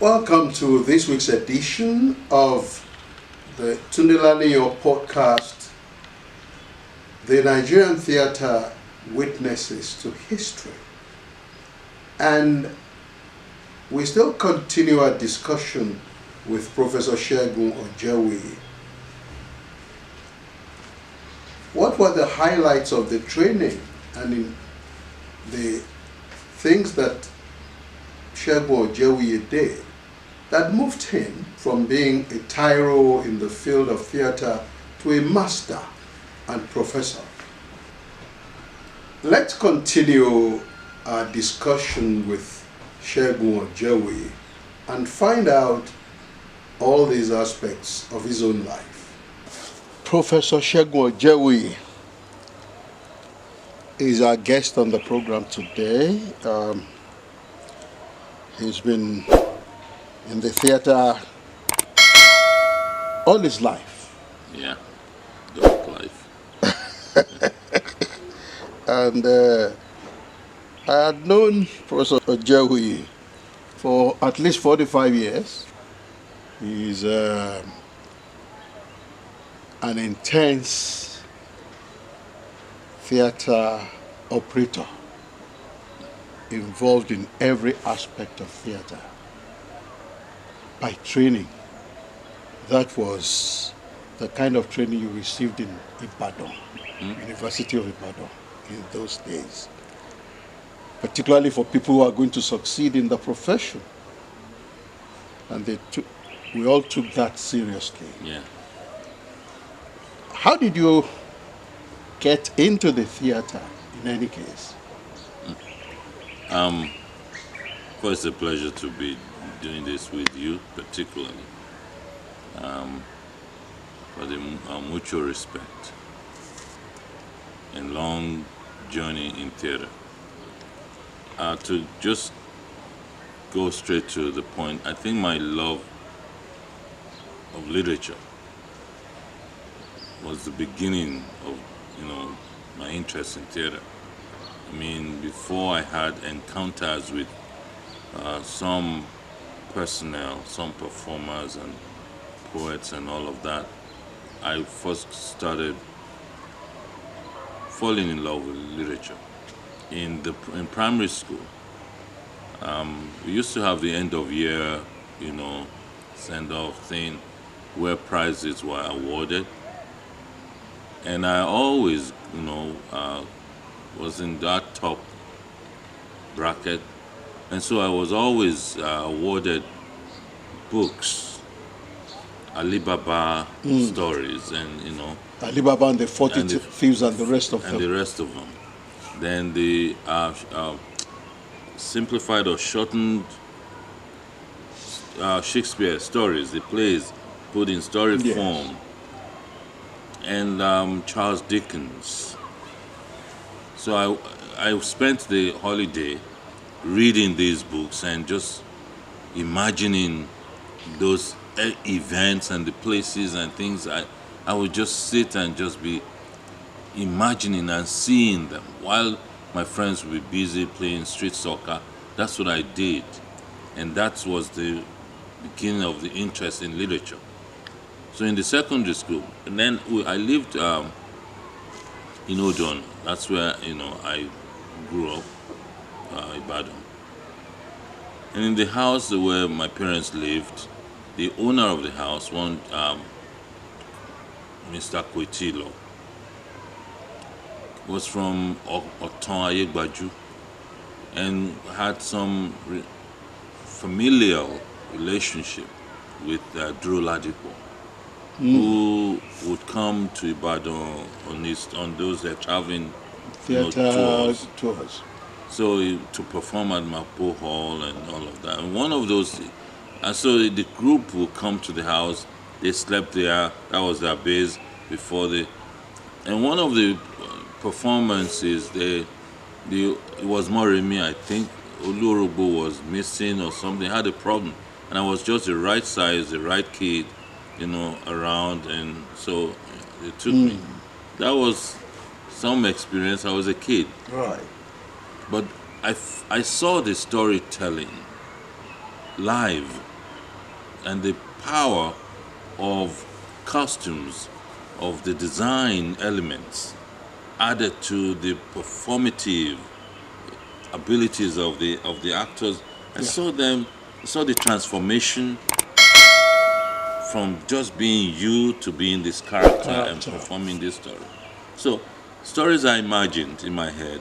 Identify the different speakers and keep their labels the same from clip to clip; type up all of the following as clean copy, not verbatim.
Speaker 1: Welcome to this week's edition of the Tundelaniyo podcast, The Nigerian Theatre Witnesses to History. And we still continue our discussion with Professor Segun Oyewuyi. What were the highlights of the training and the things that Segun Oyewuyi did that moved him from being a tyro in the field of theatre to a master and professor? Let's continue our discussion with Segun Oyewuyi and find out all these aspects of his own life. Professor Segun Oyewuyi is our guest on the program today. He's been in the theatre all his life.
Speaker 2: Yeah, dark life.
Speaker 1: And I had known Professor Oyewuyi for at least 45 years. He's an intense theatre operator, involved in every aspect of theatre. By training, that was the kind of training you received in Ibadan, University of Ibadan in those days, particularly for people who are going to succeed in the profession. And we all took that seriously.
Speaker 2: Yeah.
Speaker 1: How did you get into the theatre in any case?
Speaker 2: It's a pleasure to be doing this with you, particularly for the mutual respect and long journey in theatre. To just go straight to the point, I think my love of literature was the beginning of, my interest in theatre. I mean, before I had encounters with some personnel, some performers and poets and all of that, I first started falling in love with literature. In primary school, we used to have the end of year, send-off thing where prizes were awarded. And I always, was in that top bracket. And so I was always awarded books, Alibaba stories, and,
Speaker 1: Alibaba and the 40 Thieves and the rest of them.
Speaker 2: And the rest of them. Then the simplified or shortened Shakespeare stories, the plays put in story form. And Charles Dickens. So I spent the holiday reading these books and just imagining those events and the places and things. I would just sit and just be imagining and seeing them while my friends would be busy playing street soccer. That's what I did, and that was the beginning of the interest in literature. So in the secondary school, and then I lived in Odon. That's where I grew up, Ibadan. And in the house where my parents lived, the owner of the house, Mr. Koitilo, was from Oton Ayegbaju and had some familial relationship with Drew Ladipo, who would come to Ibadan on those traveling
Speaker 1: theatre tours.
Speaker 2: So to perform at Mapo Hall and all of that. And one of those, and so the group would come to the house. They slept there. That was their base before and one of the performances, it was Moremi, I think. Oluorobo was missing or something, had a problem. And I was just the right size, the right kid, around. And so it took me. That was some experience. I was a kid.
Speaker 1: Right.
Speaker 2: But I saw the storytelling live and the power of costumes, of the design elements added to the performative abilities of the actors. I saw the transformation from just being you to being this character and performing this story. So stories I imagined in my head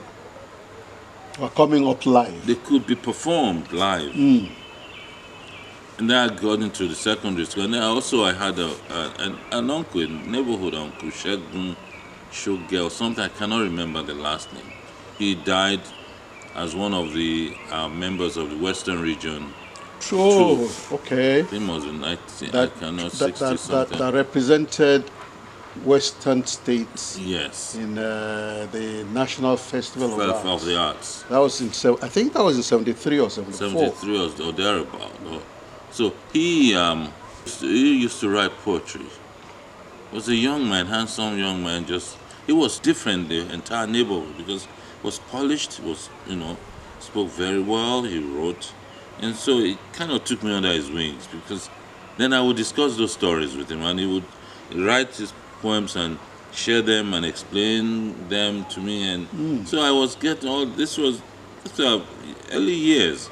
Speaker 1: were coming up live.
Speaker 2: they could be performed live. And then I got into the secondary school. And then I had an uncle, a neighborhood uncle, Segun or something. I cannot remember the last name. He died as one of the members of the Western region.
Speaker 1: Oh, okay.
Speaker 2: He was in 60 something.
Speaker 1: That represented Western states.
Speaker 2: Yes.
Speaker 1: In the National Festival
Speaker 2: of the Arts.
Speaker 1: That was I think that was in 73 or 74.
Speaker 2: 73 or thereabout. So he used to write poetry. He was a young man, handsome young man. He was different the entire neighborhood because he was polished. He was spoke very well. He wrote, and so it kind of took me under his wings because then I would discuss those stories with him, and he would write his poems and share them and explain them to me, and so I was getting all this was early years.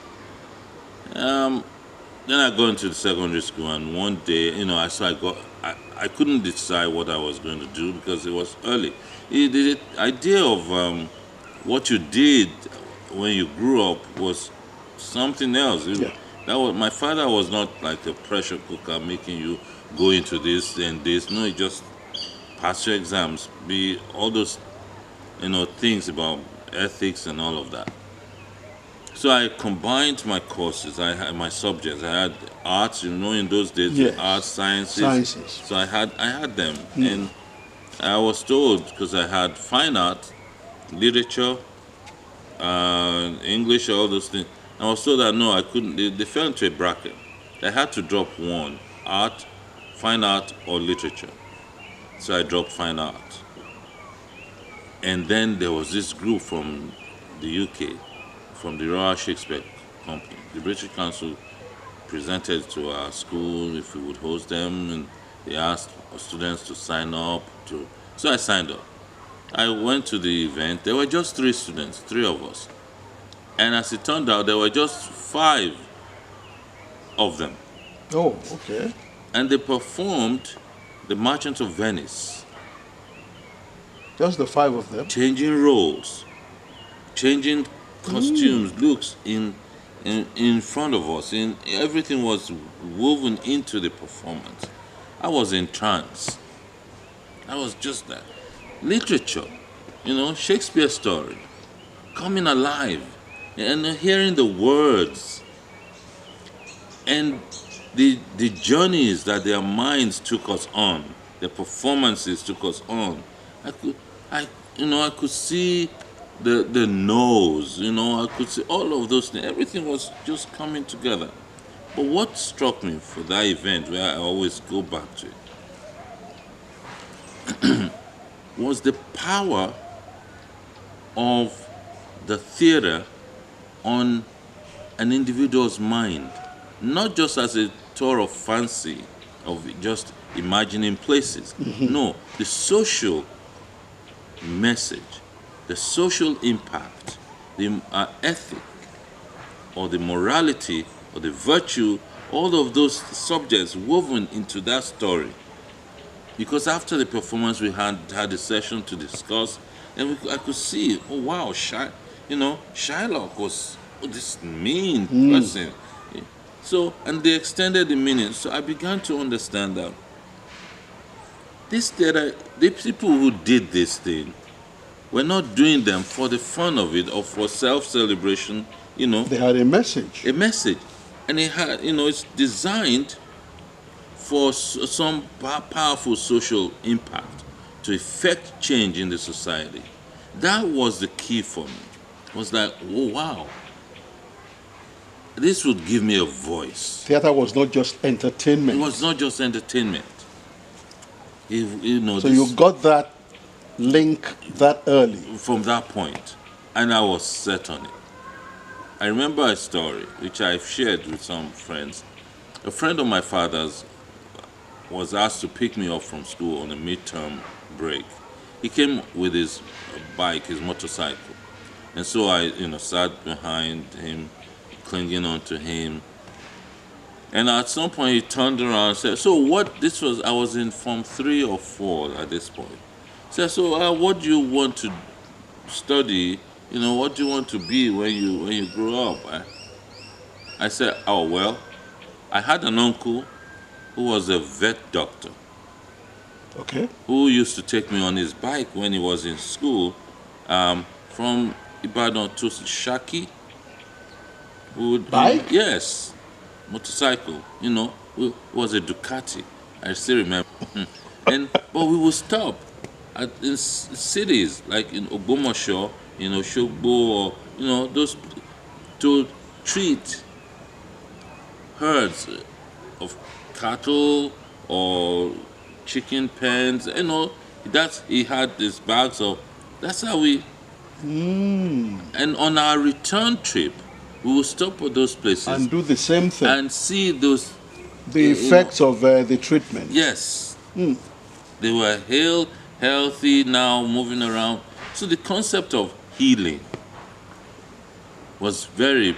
Speaker 2: Then I got into the secondary school, and one day, I couldn't decide what I was going to do because it was early. The idea of what you did when you grew up was something else. My father was not like a pressure cooker making you go into this and this. No, he just pass your exams, be all those things about ethics and all of that. So I combined my courses. I had my subjects. I had arts, in those days, arts, sciences. So I had them, and I was told because I had fine art, literature, English, all those things. I was told that no, I couldn't. They fell into a bracket. I had to drop one: art, fine art, or literature. So I dropped fine art. And then there was this group from the UK, from the Royal Shakespeare Company. The British Council presented to our school if we would host them, and they asked students to sign up. So I signed up. I went to the event. There were just 3 students, 3 of us. And as it turned out, there were just 5 of them.
Speaker 1: Oh, okay.
Speaker 2: And they performed The Merchant of Venice.
Speaker 1: Just the 5 of them?
Speaker 2: Changing roles, changing costumes, looks in front of us. Everything was woven into the performance. I was in trance. I was just that. Literature, Shakespeare story, coming alive, and hearing the words and the journeys that their minds took us on, their performances took us on. I could see the nose, I could see all of those things. Everything was just coming together. But what struck me for that event, where I always go back to it, was the power of the theater on an individual's mind. Not just as a tour of fancy, of just imagining places. No, the social message, the social impact, the ethic, or the morality, or the virtue, all of those subjects woven into that story. Because after the performance, we had a session to discuss, and I could see, oh wow, Shylock was this mean person. So, and they extended the meaning. So I began to understand that the people who did this thing were not doing them for the fun of it or for self-celebration,
Speaker 1: They had a message.
Speaker 2: A message. And it had, it's designed for some powerful social impact to effect change in the society. That was the key for me. It was like, oh wow, this would give me a voice.
Speaker 1: Theater was not just entertainment.
Speaker 2: It was not just entertainment.
Speaker 1: So you got that link that early.
Speaker 2: From that point, and I was set on it. I remember a story which I've shared with some friends. A friend of my father's was asked to pick me up from school on a midterm break. He came with his bike, his motorcycle, and so I, sat behind him, clinging onto him. And at some point, he turned around and said, "So what?" This was I was in Form 3 or 4 at this point. He said, "So what do you want to study? What do you want to be when you grow up?" I said, "Oh well, I had an uncle who was a vet doctor,
Speaker 1: Okay.
Speaker 2: who used to take me on his bike when he was in school, from Ibadan to Shaki.
Speaker 1: Bike?
Speaker 2: Yes, motorcycle. It was a Ducati. I still remember. But we would stop in cities like in Ogbomoso, Shogbo, or those, to treat herds of cattle or chicken pens. He had these bags of. That's how we. And on our return trip, we will stop at those places
Speaker 1: And do the same thing.
Speaker 2: and see those.
Speaker 1: The effects of the treatment.
Speaker 2: Yes, they were healthy now, moving around. So the concept of healing was very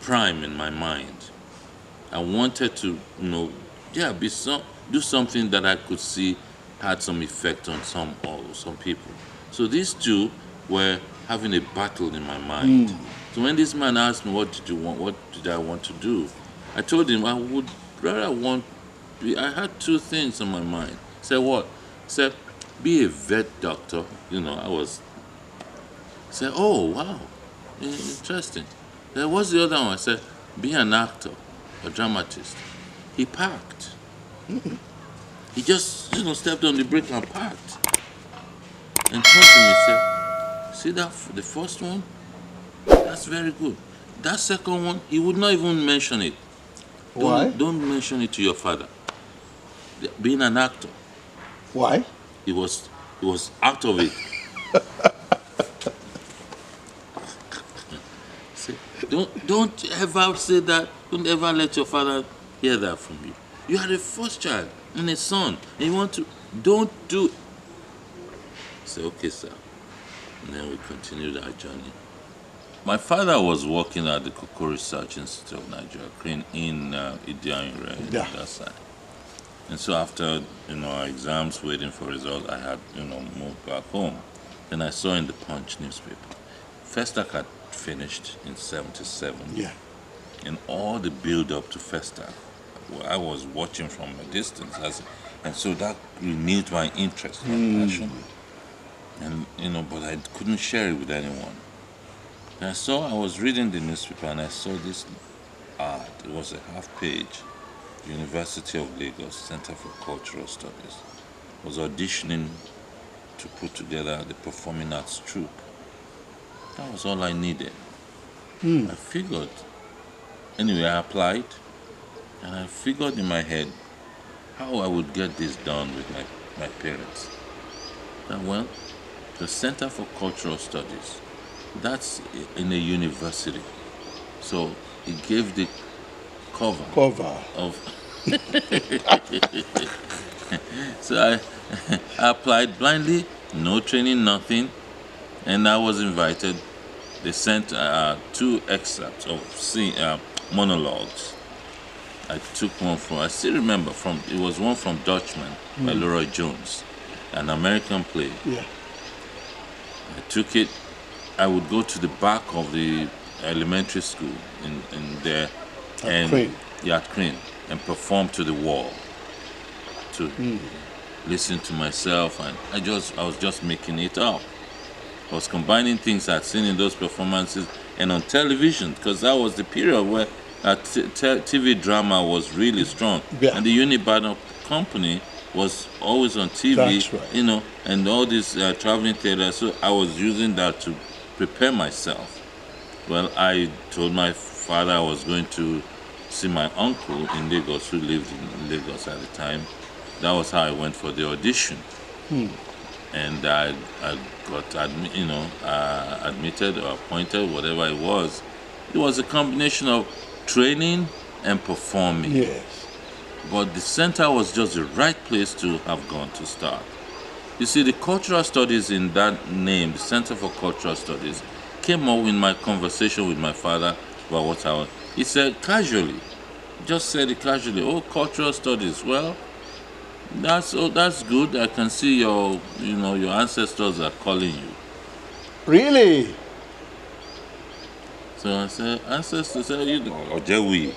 Speaker 2: prime in my mind. I wanted to, do something that I could see had some effect on some people. So these two were having a battle in my mind. So when this man asked me, "What did you want? What did I want to do?" I told him I would rather I had two things on my mind. He said, "What?" He said, "Be a vet doctor." I said, "Oh, wow, interesting." Then what's the other one? I said, "Be an actor, a dramatist." He parked. He just, stepped on the brake and parked. And turned to me and said, "See that, the first one? That's very good. That second one," he would not even mention it.
Speaker 1: Why?
Speaker 2: Don't mention it to your father. Being an actor.
Speaker 1: Why?
Speaker 2: He was out of it. Say, don't ever say that. Don't ever let your father hear that from you. You are the first child and a son, and you want to. Don't do. Say, "Okay, sir." And then we continued our journey. My father was working at the Cocoa Research Institute of Nigeria in Idianre,
Speaker 1: Yeah.
Speaker 2: that side. And so after, our exams, waiting for results, I had, moved back home. Then I saw in the Punch newspaper, Festac had finished in 77.
Speaker 1: Yeah.
Speaker 2: And all the build-up to Festac, I was watching from a distance. And so that renewed my interest, my passion. And, but I couldn't share it with anyone. And I was reading the newspaper and I saw this ad. It was a half page. University of Lagos Center for Cultural Studies was auditioning to put together the performing arts troupe. That was all I needed. I figured. Anyway, I applied and I figured in my head how I would get this done with my parents. And well, the Center for Cultural Studies, that's in a university. So it gave the cover of so I applied blindly, no training, nothing, and I was invited. They sent 2 excerpts of monologues. I took one I still remember, it was one from Dutchman by Leroy Jones, an American play.
Speaker 1: Yeah.
Speaker 2: I took it. I would go to the back of the elementary school in there
Speaker 1: At Crane.
Speaker 2: Yeah, at Crane, and perform to the wall to listen to myself, and I was just making it up. I was combining things I'd seen in those performances and on television, because that was the period where TV drama was really strong.
Speaker 1: Yeah.
Speaker 2: And the Unibaden company was always on TV,
Speaker 1: That's right.
Speaker 2: And all these traveling theaters. So I was using that to prepare myself. Well, I told my father I was going to see my uncle in Lagos, who lived in Lagos at the time. That was how I went for the audition. And I got admitted or appointed, whatever it was. It was a combination of training and performing.
Speaker 1: Yes.
Speaker 2: But the center was just the right place to have gone to start. You see, the cultural studies in that name, the Center for Cultural Studies, came up in my conversation with my father about what I was. He said casually, just said it casually, oh, cultural studies. Well, that's good. I can see your ancestors are calling you.
Speaker 1: Really?
Speaker 2: So I said, ancestors, Oyewuyi,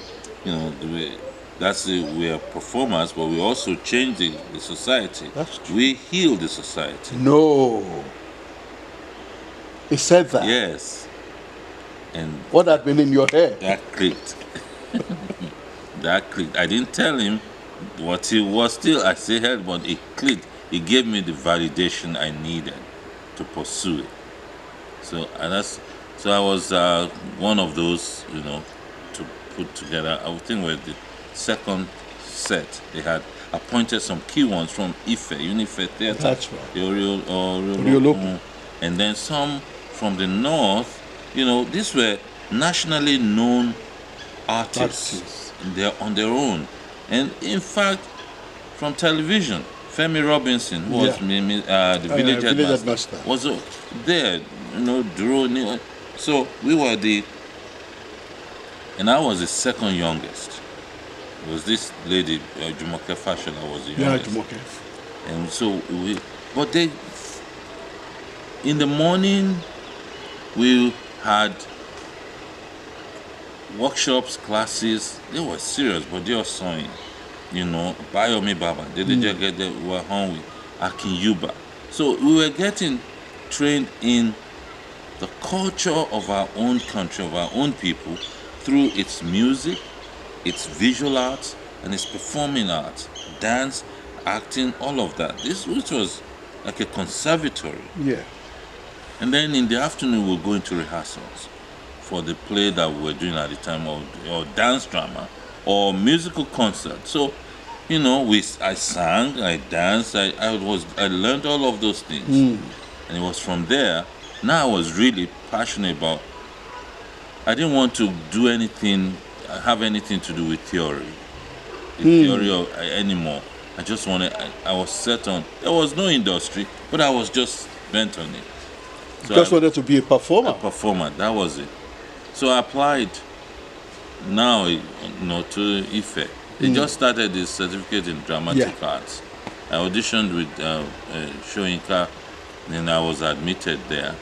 Speaker 2: we are performers, but we also change the society.
Speaker 1: That's true.
Speaker 2: We heal the society.
Speaker 1: No. He said that.
Speaker 2: Yes. And
Speaker 1: What had been in your head?
Speaker 2: that clicked. That clicked. I didn't tell him what he was still. I said, but it clicked. It gave me the validation I needed to pursue it. So I was one of those, to put together. I think we're the second set. They had appointed some key ones from Unife Theatre,
Speaker 1: That's right.
Speaker 2: the
Speaker 1: Oriolopo.
Speaker 2: and then some from the north. These were nationally known artists. They're on their own, and in fact, from television, Femi Robinson, who was the village headmaster, was there. So we were and I was the second youngest. It was this lady, Jumoke Fashola, was the youngest.
Speaker 1: Yeah, Jumoke.
Speaker 2: And so in the morning, we had workshops, classes. They were serious, but they were sewing. Bayomi Baba, they were home with Akin Yuba. So we were getting trained in the culture of our own country, of our own people, through its music, its visual arts, and its performing arts, dance, acting, all of that. Which was like a conservatory.
Speaker 1: Yeah.
Speaker 2: And then in the afternoon, we'll go into rehearsals for the play that we were doing at the time, or dance drama, or musical concert. So, I sang, I danced, I learned all of those things. And it was from there. Now I was really passionate about. I didn't want to have anything to do with theory, anymore. I just wanted. I was set on. There was no industry, but I was just bent on it.
Speaker 1: So just wanted to be a performer.
Speaker 2: That was it. So I applied now, to Ife. They just started this certificate in dramatic arts. I auditioned with Shoyinka, and I was admitted there.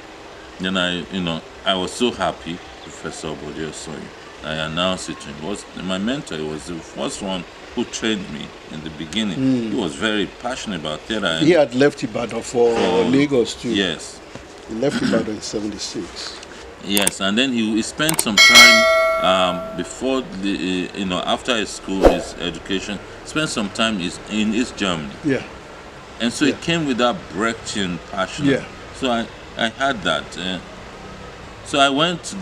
Speaker 2: Then I was so happy, Professor Bodio Soyi. I announced it to him. My mentor. He was the first one who trained me in the beginning. He was very passionate about theatre.
Speaker 1: He had left Ibadan for Lagos too.
Speaker 2: Yes.
Speaker 1: He left Ibadan in 76.
Speaker 2: Yes, and then he spent some time before after his school, his education, spent some time in East Germany.
Speaker 1: Yeah.
Speaker 2: And so it came with that Brechtian passion.
Speaker 1: Yeah.
Speaker 2: So I had that. So I went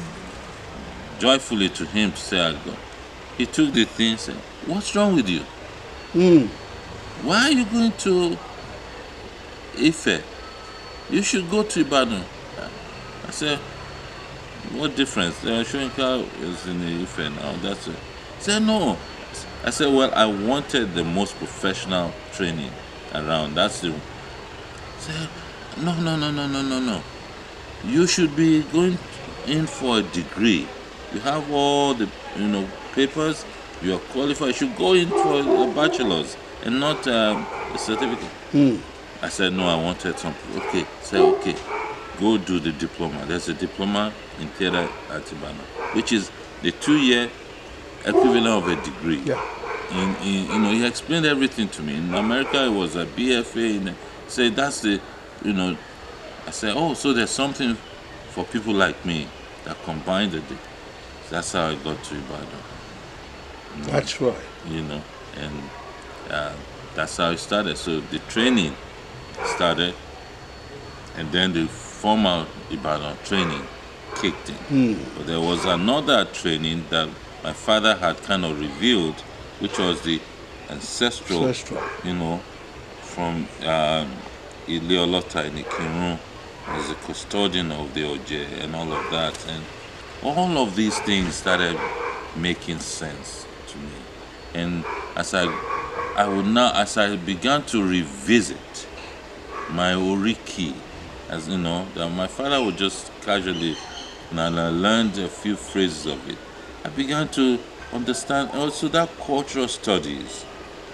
Speaker 2: joyfully to him to say I go. He took the thing and said, "What's wrong with you? Why are you going to Ife? You should go to Ibadan." I said, "What difference? Shoyinka is in the Ife now. That's it." He said, "No." I said, "Well, I wanted the most professional training around. That's the." He said, No. You should be going in for a degree. You have all the papers. You are qualified. You should go in for a bachelor's and not a certificate." I said, "No, I wanted something." Okay. Say, "Okay, go do the diploma." There's a diploma in theatre at Ibadan, which is the 2-year equivalent of a degree.
Speaker 1: Yeah.
Speaker 2: He explained everything to me. In America, it was a BFA. Say that's the, I said, "Oh, so there's something for people like me that combined the." That's how I got to Ibadan.
Speaker 1: That's right.
Speaker 2: And that's how it started. So the training started, and then the formal Ibadan training kicked in. But there was another training that my father had kind of revealed, which was the ancestral. From Ileolota in Ikirun, as a custodian of the Oje and all of that. And all of these things started making sense to to me. And as I began to revisit my Oriki, as you know, that my father would just casually, and I learned a few phrases of it. I began to understand also that cultural studies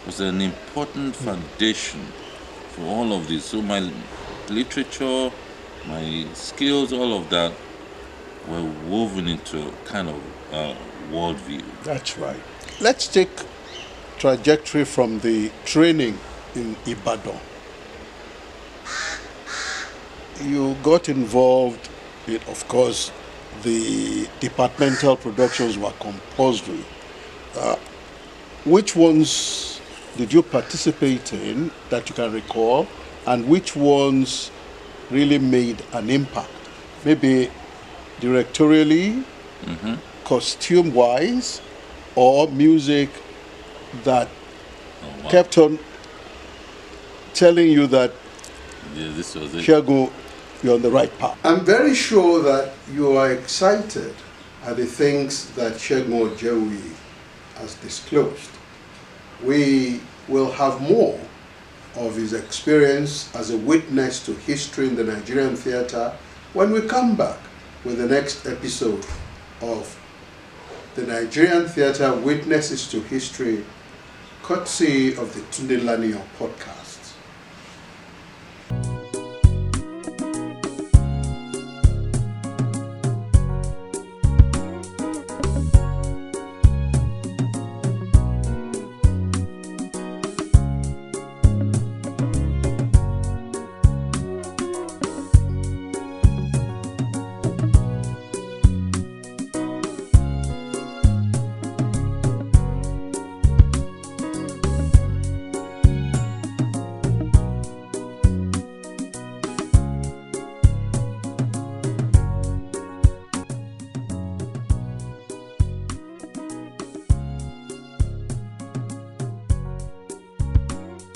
Speaker 2: was an important foundation for all of this. So my literature, my skills, all of that were woven into a kind of worldview.
Speaker 1: That's right. Let's take trajectory from the training in Ibadan. You got involved in, of course, the departmental productions were compulsory. Which ones did you participate in that you can recall, and which ones really made an impact? Maybe directorially, costume-wise, or music that kept on telling you that,
Speaker 2: this was it.
Speaker 1: Segun, you're on the right path. I'm very sure that you are excited at the things that Segun Oyewuyi has disclosed. We will have more of his experience as a witness to history in the Nigerian theater when we come back with the next episode of the Nigerian Theater Witnesses to History, courtesy of the Tunde Laniyan podcast.